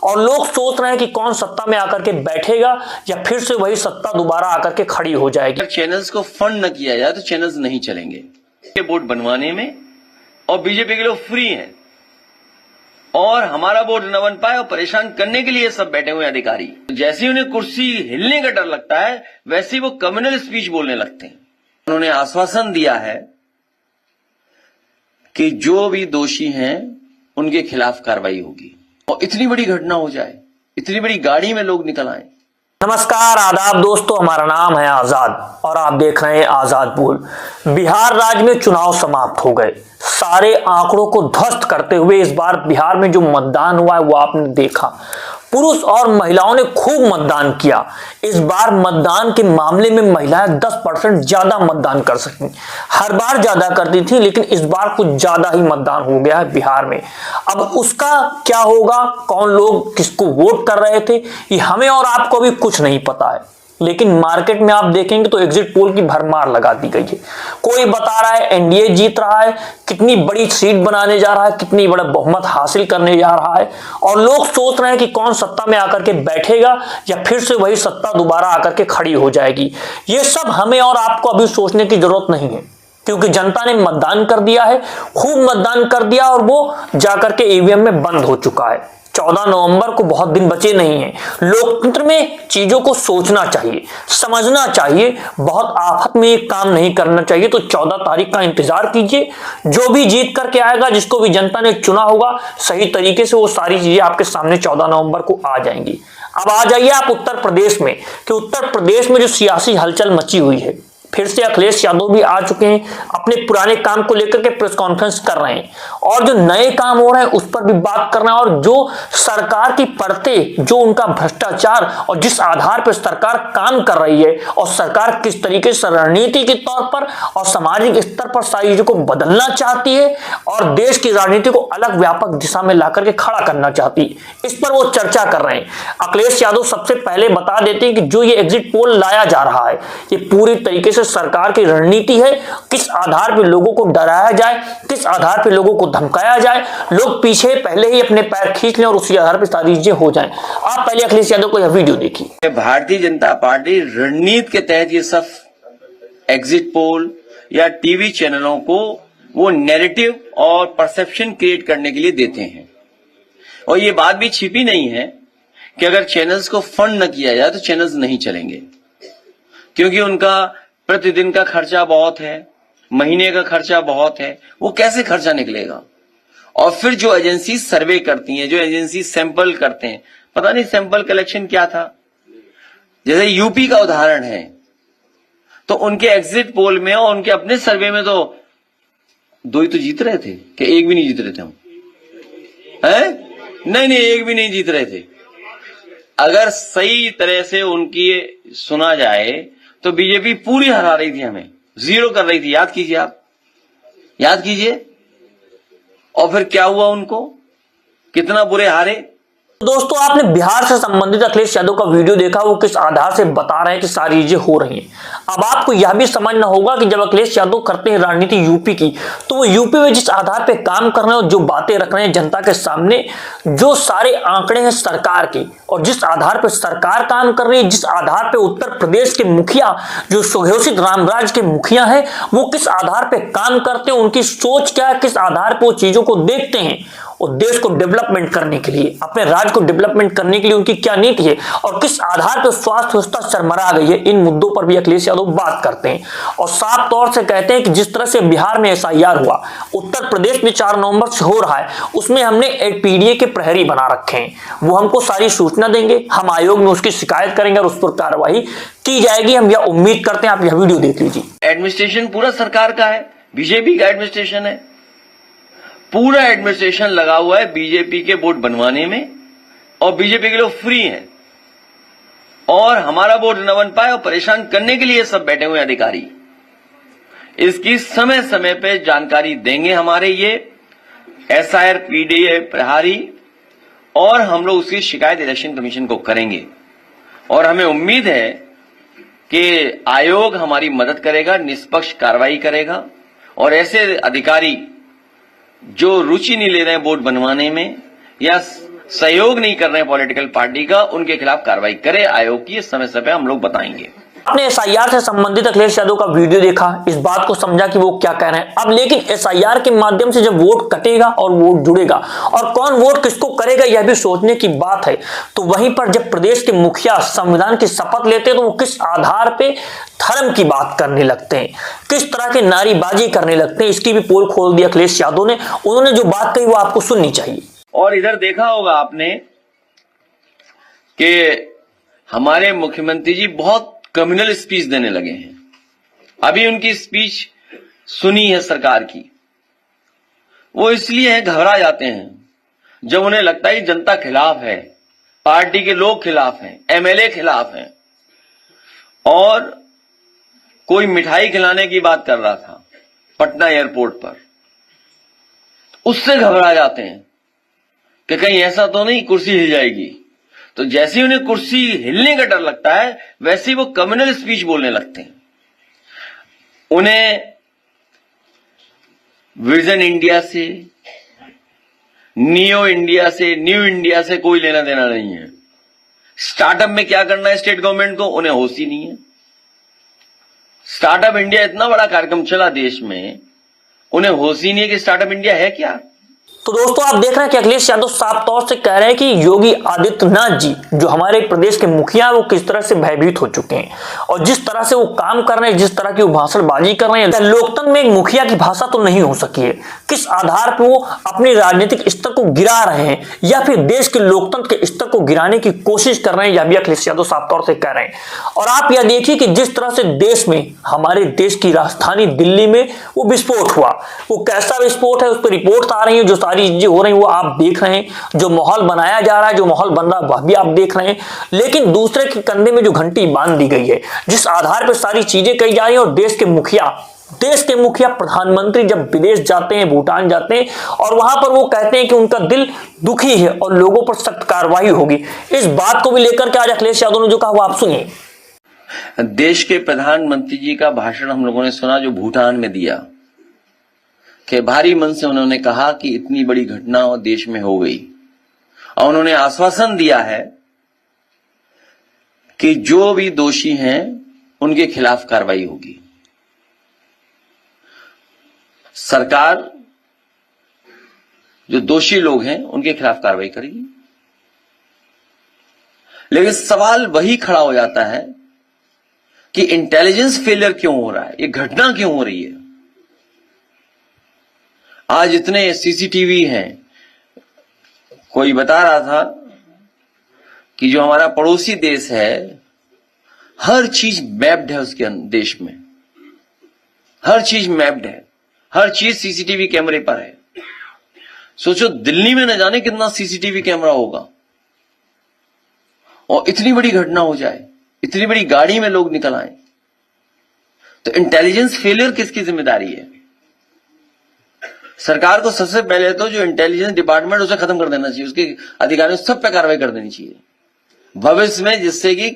और लोग सोच रहे हैं कि कौन सत्ता में आकर के बैठेगा या फिर से वही सत्ता दोबारा आकर के खड़ी हो जाएगी। अगर चैनल्स को फंड न किया जाए तो चैनल्स नहीं चलेंगे। वोट बनवाने में और बीजेपी के लोग फ्री हैं और हमारा वोट न बन पाए और परेशान करने के लिए सब बैठे हुए अधिकारी। जैसे ही उन्हें कुर्सी हिलने का डर लगता है वैसे ही वो कम्युनल स्पीच बोलने लगते हैं। उन्होंने आश्वासन दिया है कि जो भी दोषी हैं उनके खिलाफ कार्रवाई होगी और इतनी बड़ी घटना हो जाए, इतनी बड़ी गाड़ी में लोग निकल आए। नमस्कार, आदाब दोस्तों, हमारा नाम है आजाद और आप देख रहे हैं आजाद बोल। बिहार राज्य में चुनाव समाप्त हो गए। सारे आंकड़ों को ध्वस्त करते हुए इस बार बिहार में जो मतदान हुआ है वो आपने देखा। पुरुष और महिलाओं ने खूब मतदान किया। इस बार मतदान के मामले में महिलाएं 10% ज्यादा मतदान कर सकी। हर बार ज्यादा करती थी लेकिन इस बार कुछ ज्यादा ही मतदान हो गया है बिहार में। अब उसका क्या होगा, कौन लोग किसको वोट कर रहे थे, ये हमें और आपको भी कुछ नहीं पता है। लेकिन मार्केट में आप देखेंगे तो एग्जिट पोल की भरमार लगा दी गई है। कोई बता रहा है एनडीए जीत रहा है, कितनी बड़ी सीट बनाने जा रहा है, कितनी बड़ा बहुमत हासिल करने जा रहा है, और लोग सोच रहे हैं कि कौन सत्ता में आकर के बैठेगा या फिर से वही सत्ता दोबारा आकर के खड़ी हो जाएगी। ये सब हमें और आपको अभी सोचने की जरूरत नहीं है, क्योंकि जनता ने मतदान कर दिया है, खूब मतदान कर दिया और वो जाकर के ईवीएम में बंद हो चुका है। 14 नवंबर को बहुत दिन बचे नहीं हैं। लोकतंत्र में चीजों को सोचना चाहिए, समझना चाहिए, बहुत आफत में एक काम नहीं करना चाहिए। तो 14 तारीख का इंतजार कीजिए। जो भी जीत करके आएगा, जिसको भी जनता ने चुना होगा, सही तरीके से वो सारी चीजें आपके सामने 14 नवंबर को आ जाएंगी। अब आ जाइए आप उत्तर प्रदेश में, कि उत्तर प्रदेश में जो सियासी हलचल मची हुई है, फिर से अखिलेश यादव भी आ चुके हैं, अपने पुराने काम को लेकर के प्रेस कॉन्फ्रेंस कर रहे हैं और जो नए काम हो रहे हैं उस पर भी बात करना है। और जो सरकार की परतें, जो उनका भ्रष्टाचार और जिस आधार पर सरकार काम कर रही है और सरकार किस तरीके से रणनीति के तौर पर और सामाजिक स्तर पर सारी चीजों को बदलना चाहती है और देश की राजनीति को अलग व्यापक दिशा में लाकर के खड़ा करना चाहती है, इस पर वो चर्चा कर रहे हैं। अखिलेश यादव सबसे पहले बता देते हैं कि जो ये एग्जिट पोल लाया जा रहा है ये पूरी तरीके से सरकार की रणनीति है। किस आधार पर लोगों को डराया जाए, किस आधार पर लोगों को धमकाया जाए, लोग पीछे पहले ही अपने पैर खींच लें और उसी आधार पर सारी चीजें हो जाएं। आप पहले अखिलेश यादव को यह वीडियो देखिए। भारतीय जनता पार्टी रणनीति के तहत ये सब एग्जिट पोल या टीवी चैनलों को वो नैरेटिव और परसेप्शन क्रिएट करने के लिए देते हैं। और ये बात भी छिपी नहीं है कि अगर चैनल्स को फंड न किया जाए तो चैनल्स नहीं चलेंगे, क्योंकि उनका प्रतिदिन का खर्चा बहुत है, महीने का खर्चा बहुत है, वो कैसे खर्चा निकलेगा। और फिर जो एजेंसी सर्वे करती हैं, जो एजेंसी सैंपल करते हैं, पता नहीं सैंपल कलेक्शन क्या था। जैसे यूपी का उदाहरण है, तो उनके एग्जिट पोल में और उनके अपने सर्वे में तो 2 ही तो जीत रहे थे, कि एक भी नहीं जीत रहे थे हम, हैं? नहीं, एक भी नहीं जीत रहे थे। अगर सही तरह से उनकी सुना जाए तो बीजेपी पूरी हरा रही थी, हमें 0 कर रही थी। याद कीजिए, आप याद कीजिए। और फिर क्या हुआ, उनको कितना बुरे हारे। दोस्तों, आपने बिहार से संबंधित अखिलेश यादव का वीडियो देखा, वो किस आधार से बता रहे हैं कि सारी चीजें हो रही हैं। अब आपको यह भी समझना होगा कि जब अखिलेश यादव करते हैं राजनीति यूपी की, तो वो यूपी में जिस आधार पे काम कर रहे हैं और जो बातें रख रहे हैं जनता के सामने, जो सारे आंकड़े हैं सरकार के और जिस आधार पर सरकार काम कर रही है, जिस आधार पर उत्तर प्रदेश के मुखिया जो सुघोषित रामराज के मुखिया है वो किस आधार पर काम करते हैं, उनकी सोच क्या है, किस आधार पर वो चीजों को देखते हैं और देश को डेवलपमेंट करने के लिए, अपने राज्य को डेवलपमेंट करने के लिए उनकी क्या नीति है और किस आधार पर स्वास्थ्य व्यवस्था चरमरा गई है, इन मुद्दों पर भी अखिलेश यादव बात करते हैं। और साफ तौर से कहते हैं कि जिस तरह से बिहार में एसआईआर हुआ, उत्तर प्रदेश में 4 नवंबर से हो रहा है, उसमें हमने पीडीए के प्रहरी बना रखे हैं। वो हमको सारी सूचना देंगे, हम आयोग में उसकी शिकायत करेंगे और उस पर कार्रवाई की जाएगी। हम यह उम्मीद करते हैं। आप यह वीडियो देख लीजिए। एडमिनिस्ट्रेशन पूरा सरकार का है, बीजेपी का एडमिनिस्ट्रेशन है, पूरा एडमिनिस्ट्रेशन लगा हुआ है बीजेपी के वोट बनवाने में और बीजेपी के लोग फ्री हैं और हमारा वोट न बन पाए और परेशान करने के लिए सब बैठे हुए अधिकारी। इसकी समय समय पे जानकारी देंगे हमारे ये एसआईआर पीडीए प्रहारी, और हम लोग उसकी शिकायत इलेक्शन कमीशन को करेंगे। और हमें उम्मीद है कि आयोग हमारी मदद करेगा, निष्पक्ष कार्रवाई करेगा और ऐसे अधिकारी जो रुचि नहीं ले रहे हैं वोट बनवाने में या सहयोग नहीं कर रहे हैं पॉलिटिकल पार्टी का, उनके खिलाफ कार्रवाई करे आयोग की। समय समय हम लोग बताएंगे। आपने एसआईआर से संबंधित अखिलेश यादव का वीडियो देखा, इस बात को समझा कि वो क्या कह रहे हैं। अब लेकिन एसआईआर के माध्यम से जब वोट कटेगा और वोट जुड़ेगा और कौन वोट किसको करेगा यह भी सोचने की बात है। तो वहीं पर जब प्रदेश के मुखिया संविधान की शपथ लेते हैं तो वो किस आधार पे धर्म की बात करने लगते हैं, किस तरह के नारीबाजी करने लगते हैं, इसकी भी पोल खोल दी अखिलेश यादव ने। उन्होंने जो बात कही वो आपको सुननी चाहिए। और इधर देखा होगा आपने कि हमारे मुख्यमंत्री जी बहुत कम्युनल स्पीच देने लगे हैं। अभी उनकी स्पीच सुनी है सरकार की, वो इसलिए है घबरा जाते हैं जब उन्हें लगता है जनता खिलाफ है, पार्टी के लोग खिलाफ हैं, एमएलए खिलाफ हैं। और कोई मिठाई खिलाने की बात कर रहा था पटना एयरपोर्ट पर, उससे घबरा जाते हैं कि कहीं ऐसा तो नहीं कुर्सी हिल जाएगी। तो जैसे ही उन्हें कुर्सी हिलने का डर लगता है वैसे ही वो कम्युनल स्पीच बोलने लगते हैं। उन्हें विजन इंडिया से, न्यू इंडिया से कोई लेना देना नहीं है। स्टार्टअप में क्या करना है स्टेट गवर्नमेंट को, उन्हें होश ही नहीं है। स्टार्टअप इंडिया इतना बड़ा कार्यक्रम चला देश में, उन्हें होश ही नहीं है कि स्टार्टअप इंडिया है क्या। तो दोस्तों आप देख रहे हैं कि अखिलेश यादव साफ तौर से कह रहे हैं कि योगी आदित्यनाथ जी जो हमारे प्रदेश के मुखिया वो किस तरह से भयभीत हो चुके हैं और जिस तरह से वो काम कर रहे हैं, जिस तरह की वो भाषणबाजी कर रहे हैं, लोकतंत्र में एक मुखिया की भाषा तो नहीं हो सकी है। किस आधार पर वो अपने राजनीतिक स्तर को गिरा रहे हैं या फिर देश के लोकतंत्र के स्तर को गिराने की कोशिश कर रहे हैं, यह भी अखिलेश यादव साफ तौर से कह रहे हैं। और आप यह देखिए कि जिस तरह से देश में, हमारे देश की राजधानी दिल्ली में वो विस्फोट हुआ, वो कैसा विस्फोट है उस पर रिपोर्ट आ रही है, जो सारी चीजें हो रही वो आप देख रहे हैं, जो माहौल बनाया जा रहा है, जो माहौल बन रहा है वह भी आप देख रहे हैं। लेकिन दूसरे के कंधे में जो घंटी बांध दी गई है, जिस आधार पर सारी चीजें कही जा रही है, और देश के मुखिया प्रधानमंत्री जब विदेश जाते हैं, भूटान जाते हैं और वहां पर वो कहते हैं कि उनका दिल दुखी है और लोगों पर सख्त कार्रवाई होगी, इस बात को भी लेकर के आज अखिलेश यादव ने जो कहा वो आप सुनिए। देश के प्रधानमंत्री जी का भाषण हम लोगों ने सुना जो भूटान में दिया, कि भारी मन से उन्होंने कहा कि इतनी बड़ी घटना देश में हो गई और उन्होंने आश्वासन दिया है कि जो भी दोषी हैं उनके खिलाफ कार्रवाई होगी। सरकार जो दोषी लोग हैं उनके खिलाफ कार्रवाई करेगी। लेकिन सवाल वही खड़ा हो जाता है कि इंटेलिजेंस फेलियर क्यों हो रहा है, ये घटना क्यों हो रही है। आज इतने सीसीटीवी हैं, कोई बता रहा था कि जो हमारा पड़ोसी देश है हर चीज मैप्ड है, उसके देश में हर चीज मैप्ड है, हर चीज सीसीटीवी कैमरे पर है। सोचो दिल्ली में न जाने कितना सीसीटीवी कैमरा होगा और इतनी बड़ी घटना हो जाए, इतनी बड़ी गाड़ी में लोग निकल आए। तो इंटेलिजेंस फेलियर किसकी जिम्मेदारी है। सरकार को सबसे पहले तो जो इंटेलिजेंस डिपार्टमेंट उसे खत्म कर देना चाहिए, उसके अधिकारियों सब पे कार्रवाई कर देनी चाहिए भविष्य में, जिससे कि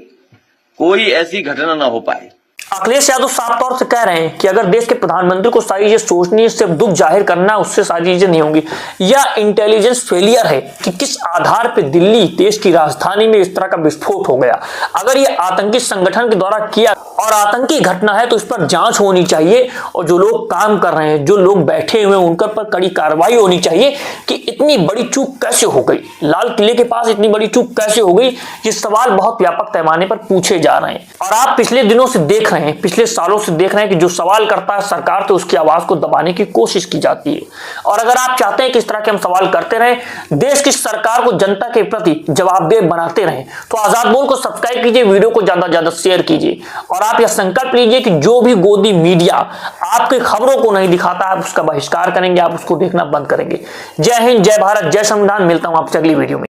कोई ऐसी घटना ना हो पाए। अखिलेश यादव साफ तौर से कह रहे हैं कि अगर देश के प्रधानमंत्री को सारी चीजें सोचनी है, सिर्फ दुख जाहिर करना है, उससे सारी चीजें नहीं होंगी। यह इंटेलिजेंस फेलियर है कि किस आधार पर दिल्ली देश की राजधानी में इस तरह का विस्फोट हो गया। अगर यह आतंकी संगठन के द्वारा किया और आतंकी घटना है तो इस पर जांच होनी चाहिए और जो लोग काम कर रहे हैं, जो लोग बैठे हुए हैं, उन पर कड़ी कार्रवाई होनी चाहिए कि इतनी बड़ी चूक कैसे हो गई, लाल किले के पास इतनी बड़ी चूक कैसे हो गई। ये सवाल बहुत व्यापक पैमाने पर पूछे जा रहे हैं और आप पिछले दिनों से देख रहे हैं, पिछले सालों से देख रहे हैं कि जो सवाल करता है सरकार तो उसकी आवाज को दबाने की कोशिश की जाती है। और अगर आप चाहते हैं कि इस तरह के हम सवाल करते रहें, देश की सरकार को जनता के प्रति जवाबदेह बनाते रहें, तो आजाद बोल को सब्सक्राइब कीजिए, वीडियो को ज्यादा से ज्यादा शेयर कीजिए और आप यह संकल्प लीजिए कि जो भी गोदी मीडिया आपके खबरों को नहीं दिखाता आप उसका बहिष्कार करेंगे, आप उसको देखना बंद करेंगे। जय हिंद, जय भारत, जय संविधान। मिलता हूं आपसे अगली वीडियो में।